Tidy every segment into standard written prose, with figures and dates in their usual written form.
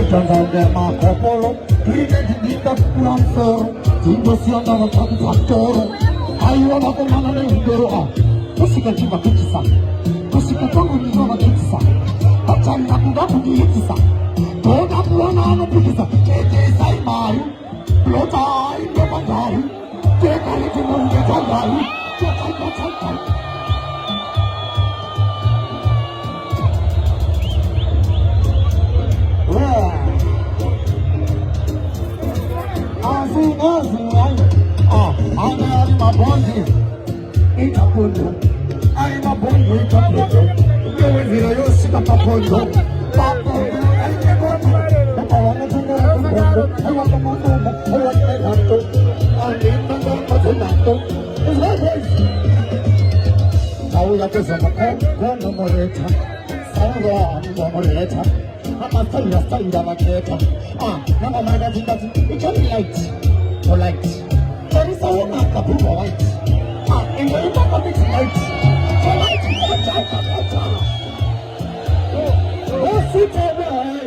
Jangan Marco Polo, identità lansero, emoziona la fattura. Ayo aku mana nih doro musika juga kecisa, musika kamu di mana kecisa, pacar aku gak punya kecisa, kau gak punya anak kecisa, kecisa imayu, pelotai berpanjang, kekali cuma berjalan, cakap. I'm a bondi, in a pundo. I'm a bondi, in a pundo. You're in here, you're sick of a pundo. Papa, I never know. I want to know. I want to know. I want to know. I need to know. It's like this. Now we have to send a call, no more later. No more later. I'm a son of a later. Never mind, it's only light. Polite. There is a woman that will white. And when you talk about it, light. Oh, sit away.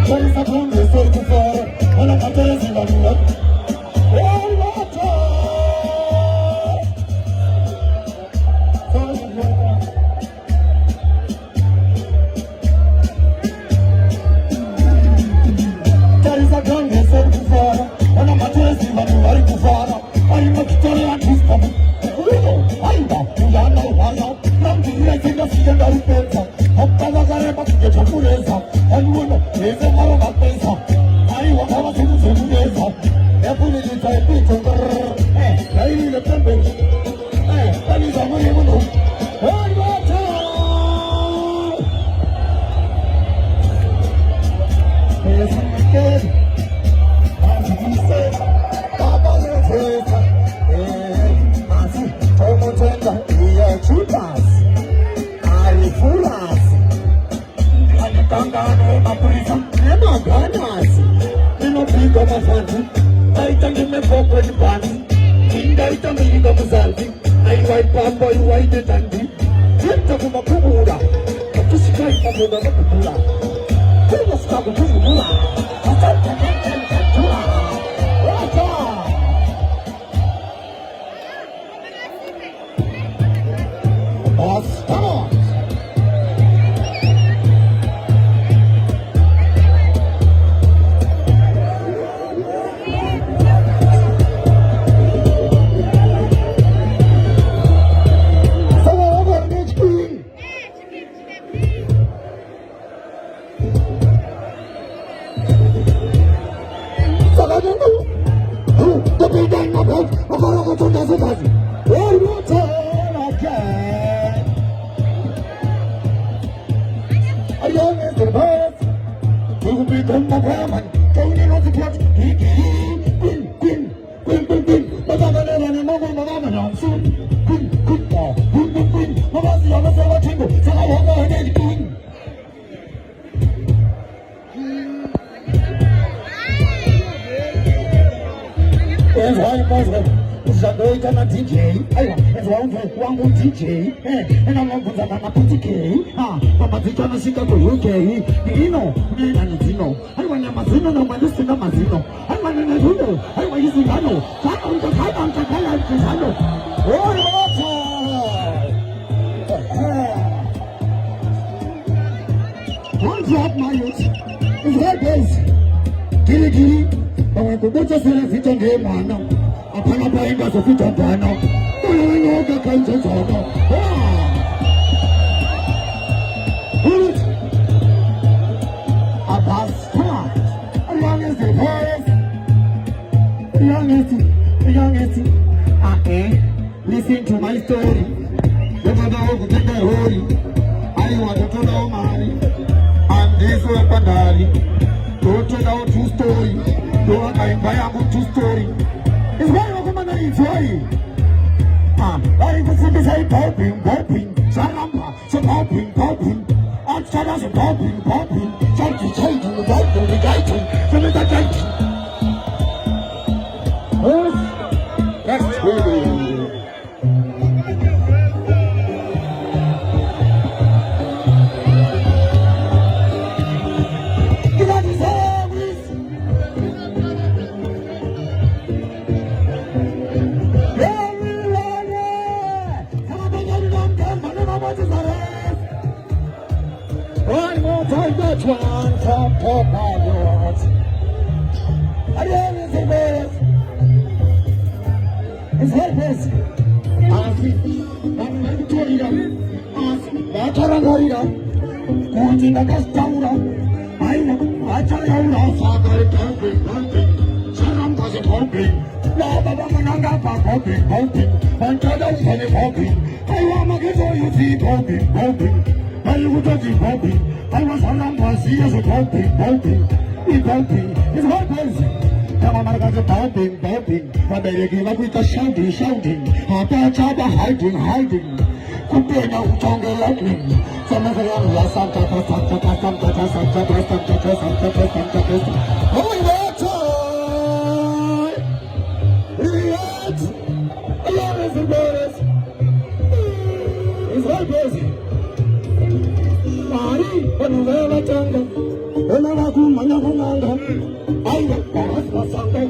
There is a woman who says before, and I'm not telling you what. Shadow na DJ, aiwa, wangu DJ, na mwabuza kama PTK, mama zika na shika kwa UK, Dino, nina ni Dino, aiwa na mazino na mwandusi na mazino, aiwa na nerudo, aiwa hizi gano, kaka mtakala mkizano, oi wata! One drop my youth, is right guys, Gili, bawa kubucha sila vitonge mana, apana painga so vitambana, uyoga kanzo zoga, Abbas, come on, as long as the boys, youngest, listen to my story, never know who get the holy, I want to know money, and this weaponry, don't tell out true story, don't I buy a good true story, it's why I'm going to enjoy. I was in the same popping, Saramba, so popping, and Sarah, so popping, changing, the guiding, so let that guide. That's true. One more time, that one from Papa Lord. Again, it's the best. It's helpless. I'm Victoria. Batarangorida. Kutina Castaura. I know. Acharaura. Father, pumping. Saram was it pumping. Lava Mananga, pumping. And Tada was pumping. I want to get all you see pumping. I would have been pumping. I was on number, see as a pumping. It's hot person. Come on, I got a pumping. But they give up with the shouting. Chaba hiding. Could now tongue lightning. Some of the young Santa. Oh, it's hot person. Onuvela tanga, onava kumanya kumanga, aiwa kahasma sanga,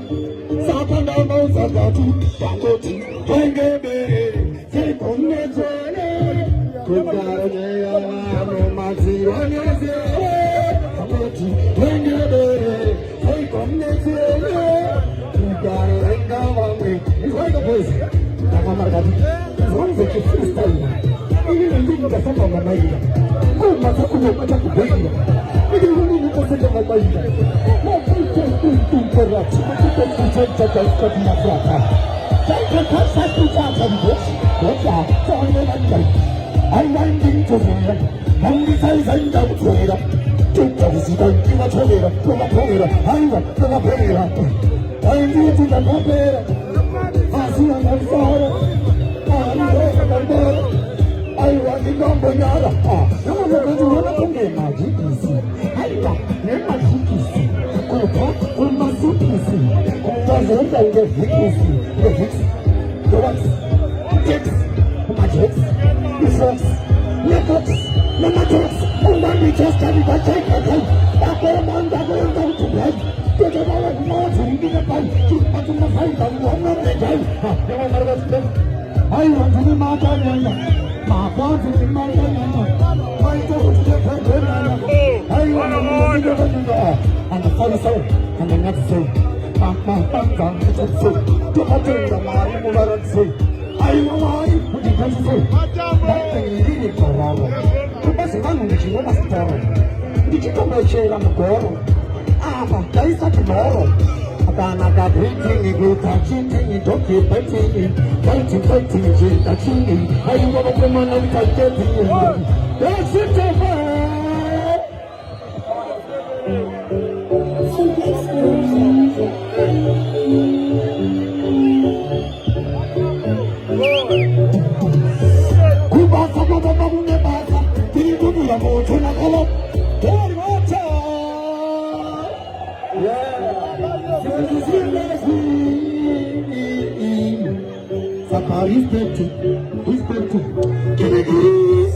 sakanda mausagatu, pangoti, pengebe, sekonye zone, kukaranye no maziranye zone, pangoti, pengebe, sekonye zone, kukaranye wange. It's like a voice. Takamargati, it's one of the freestyle. Even if you get some of my mind. I want to go to Yara. No one will do anything. My GPC. I got my GPC. Oh, my GPC. Oh, my GPC. The hits. The ones. Jets. My jets. The frogs. The cooks. The matters. Oh, my just carry the check. That one that going down to bed. Get a lot of more to be the fight. Keep up to the fight. I'm one of the time. I want to be my time. My father is my father. My daughter is my father. I want to be the father. And the father said, and the next day, Papa, it's a food. To open the money, mother say, I want to put it on the food. Nothing is in it for all. To pass it on, which you must tell. Did you come and share on the corner? But there is a tomorrow. Naga breathing, you touching, you don't keep fighting, touching. I want a woman and getting. That's it, respect, respect. Kirigiri,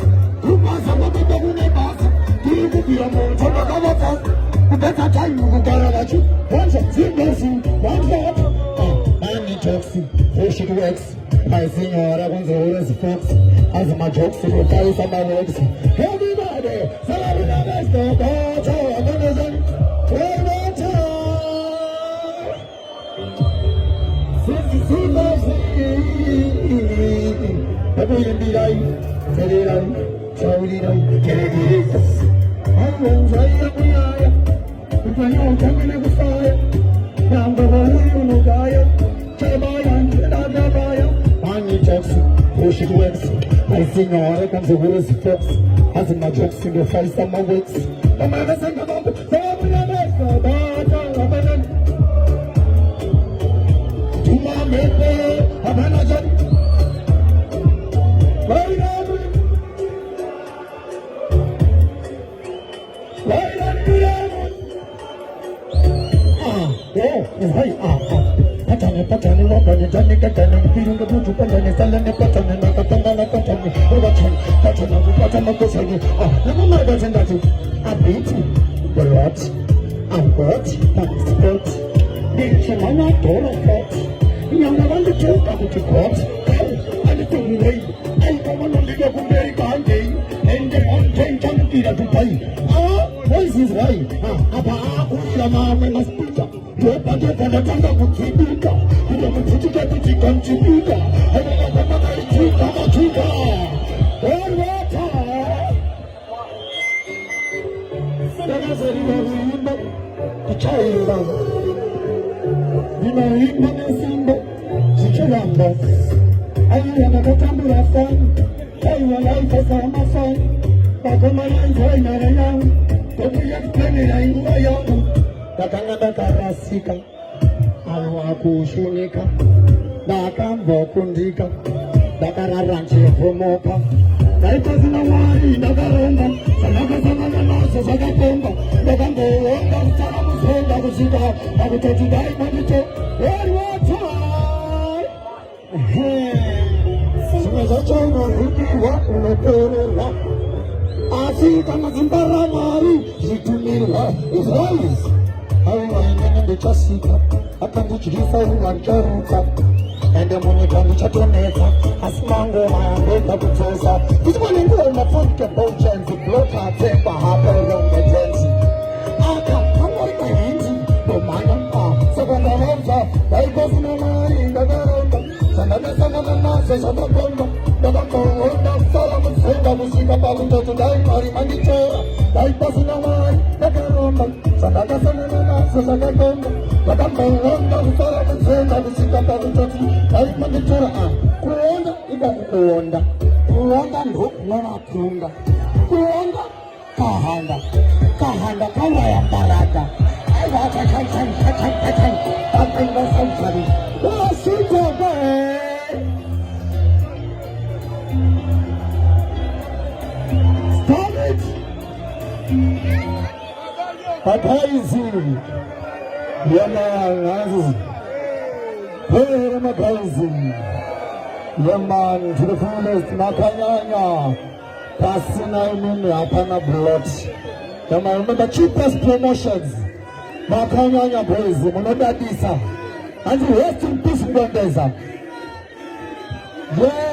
upasa mababa unebasa. Kirigiri amo, chama kama fast. Better time you gotta watch it. One shot, two dancing, one shot. Money toxic, push it works. My senora wants always fox. As my jokes, you carry some works. Everybody, Salavina Vesto, Bato, Amazon, Water. Every day, Saturday, Saturday, Saturday. I won't say it. If I know coming in the fire, now the whole no guy, Chabayan, Dadabaya, Money Jackson, push it works. I sing all I can do is fix. As my jokes in the face of my wits. The medicine of the family of the bottom. To my maker, a manager. Right on. Right on. Patani, Robani, Johnny Catani, feeling the blue Patani, Salani, Patani, Nakatana, Patani, Patana, Kosani. The woman doesn't that I beat the lot, I'm got, sport, the Chimana, Dora Fort, Younger than the two double to court, and the two late, and come on the American and the mountain junkie to pay. Voice is right. Abba, must put up. Your budget for the Tanda contributor. You don't put it up with the contributor. I don't know what I do. Come on, Twitter. All water. That is a remember the child. You know, him and Simba. Chichalamba. I am a Tambu of fun. I will like a summer song. Back on my life, I'm not young. Dakanga karasika alwakushunika dakambo kundika dakararanche pomoka daipazina wari dakaromba sanakasana naso sakapomba dakambo wonga mtara musonga kusika dakutoti daimanito wari wata simezachonga rukiwa unotorela Asi kama zimbara mari zitumira Israelis Hawa inene chasika Akandichirisa ulancharuka Ende mwenye kandichatoneka Asimango maandeka kutosa Kizimani nguo mafunke bochenzi Bloka tempa hapa ronge tenzi Aka kama ina hinzi Bomana Sabanda hamza Daikosi na mari Ndagaronda Sanada sanada nasa Sababonda Ndagaronda Salamu senda musika Pagunta tudai mari mandichora Daikosi na mari Ndagaronda Sanada sanada nasa Sababonda Ndagaronda Salamu senda musika Pagunta tudai mandichora Kuonda ika kuonda Kuonda ndo mwana kuonda Kuonda Kahanda Kahanda kawa ya baraka Stop it! Mapaizi Yaman Hey Mapaizi Yaman to the fullest Makanyanya Pasina Imini Apana Blot Yaman, remember cheapest promotions Makanyanya boys, Monodadisa, and rest in peace, Mbondeza. Yeah.